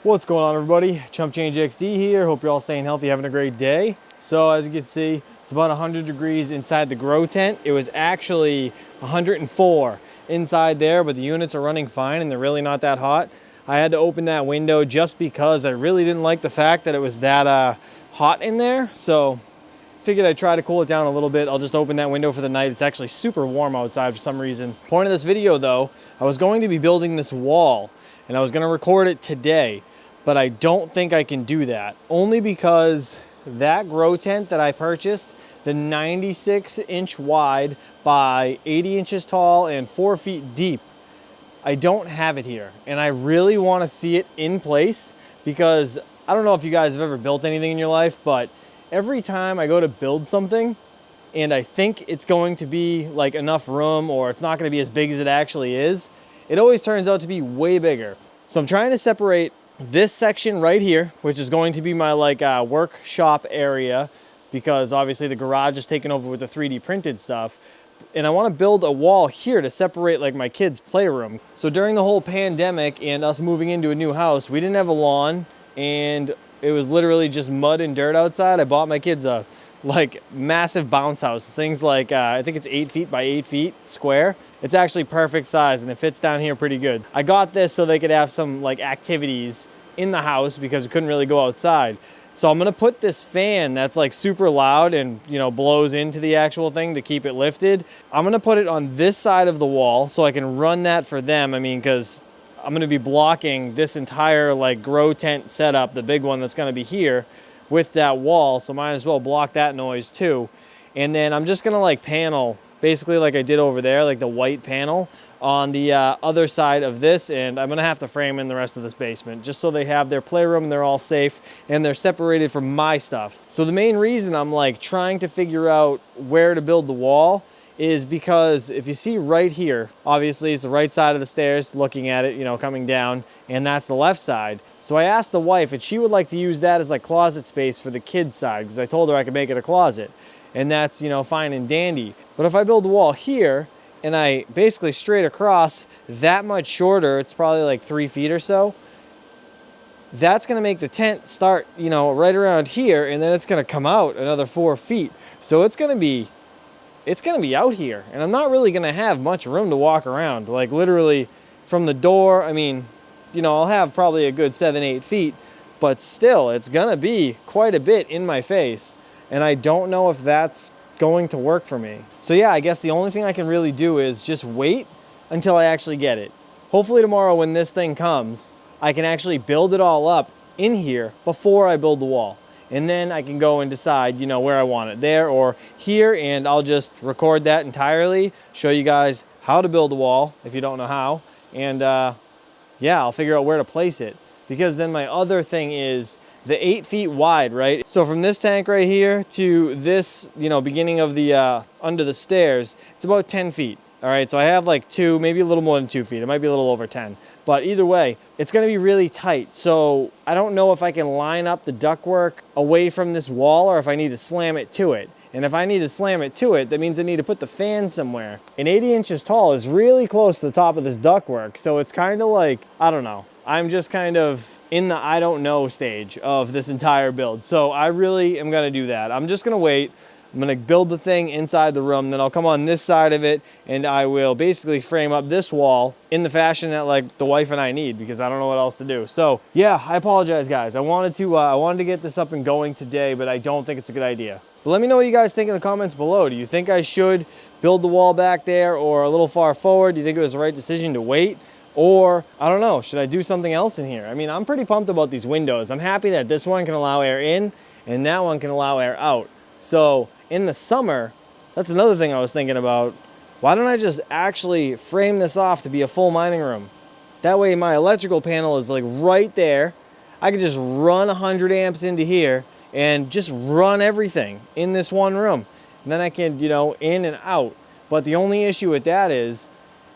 What's going on, everybody? Chump Change XD here. Hope you're all staying healthy, having a great day. So as you can see, it's about 100 degrees inside the grow tent. It was actually 104 inside there, but the units are running fine and they're really not that hot. I had to open that window just because I really didn't like the fact that it was that hot in there. So figured I'd try to cool it down a little bit. I'll just open that window for the night. It's actually super warm outside for some reason. Point of this video though, I was going to be building this wall and I was gonna record it today, but I don't think I can do that. Only because that grow tent that I purchased, the 96-inch wide by 80 inches tall and 4 feet deep, I don't have it here. And I really wanna see it in place because I don't know if you guys have ever built anything in your life, but every time I go to build something and I think it's going to be like enough room or it's not gonna be as big as it actually is, it always turns out to be way bigger. So I'm trying to separate this section right here, which is going to be my workshop area, because obviously the garage is taken over with the 3D printed stuff. And I want to build a wall here to separate like my kids' playroom. So during the whole pandemic and us moving into a new house, we didn't have a lawn and it was literally just mud and dirt outside. I bought my kids a massive bounce house. Things like, I think it's 8 feet by 8 feet square. It's actually perfect size and it fits down here pretty good. I got this so they could have some activities in the house because we couldn't really go outside. So I'm gonna put this fan that's super loud and blows into the actual thing to keep it lifted. I'm gonna put it on this side of the wall so I can run that for them. I mean, because I'm gonna be blocking this entire grow tent setup, the big one that's gonna be here, with that wall, so might as well block that noise too. And then I'm just gonna panel, basically like I did over there, the white panel on the other side of this, and I'm gonna have to frame in the rest of this basement just so they have their playroom and they're all safe and they're separated from my stuff. So the main reason I'm trying to figure out where to build the wall is because if you see right here, obviously it's the right side of the stairs looking at it, coming down, and that's the left side. So I asked the wife and she would like to use that as closet space for the kids side because I told her I could make it a closet, and that's fine and dandy. But if I build a wall here and I basically straight across that much shorter, it's probably 3 feet or so, that's gonna make the tent start right around here, and then it's gonna come out another 4 feet. So it's gonna be out here, and I'm not really gonna have much room to walk around. Literally from the door, I mean, I'll have probably a good 7-8 feet, but still it's gonna be quite a bit in my face, and I don't know if that's going to work for me. So yeah, I guess the only thing I can really do is just wait until I actually get it. Hopefully tomorrow when this thing comes, I can actually build it all up in here before I build the wall. And then I can go and decide, where I want it, there or here, and I'll just record that entirely, show you guys how to build a wall if you don't know how, and yeah, I'll figure out where to place it. Because then my other thing is the 8 feet wide, right? So from this tank right here to this, beginning of the, under the stairs, it's about 10 feet. All right, so I have 2, maybe a little more than 2 feet. It might be a little over 10. But either way, it's gonna be really tight. So I don't know if I can line up the ductwork away from this wall or if I need to slam it to it. And if I need to slam it to it, that means I need to put the fan somewhere. And 80 inches tall is really close to the top of this ductwork. So it's kind of I don't know. I'm just kind of in the I don't know stage of this entire build. So I really am gonna do that. I'm just gonna wait. I'm gonna build the thing inside the room, then I'll come on this side of it and I will basically frame up this wall in the fashion that the wife and I need, because I don't know what else to do. So yeah, I apologize guys. I wanted to get this up and going today, but I don't think it's a good idea. But let me know what you guys think in the comments below. Do you think I should build the wall back there or a little far forward? Do you think it was the right decision to wait? Or, I don't know, should I do something else in here? I mean, I'm pretty pumped about these windows. I'm happy that this one can allow air in and that one can allow air out. So in the summer, that's another thing I was thinking about. Why don't I just actually frame this off to be a full mining room? That way my electrical panel is right there. I could just run 100 amps into here and just run everything in this one room. And then I can, in and out. But the only issue with that is,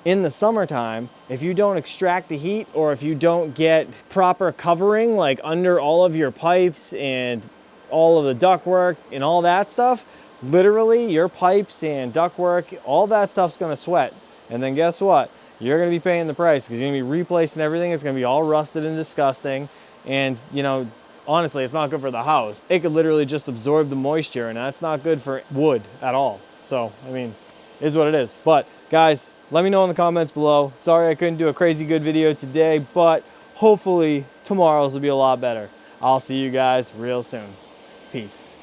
in the summertime, if you don't extract the heat or if you don't get proper covering under all of your pipes and all of the ductwork and all that stuff, literally your pipes and ductwork, all that stuff's gonna sweat. And then guess what? You're gonna be paying the price because you're gonna be replacing everything. It's gonna be all rusted and disgusting. And, you know, honestly, it's not good for the house. It could literally just absorb the moisture, and that's not good for wood at all. So, I mean, it is what it is. But guys, let me know in the comments below. Sorry I couldn't do a crazy good video today, but hopefully tomorrow's will be a lot better. I'll see you guys real soon. Peace.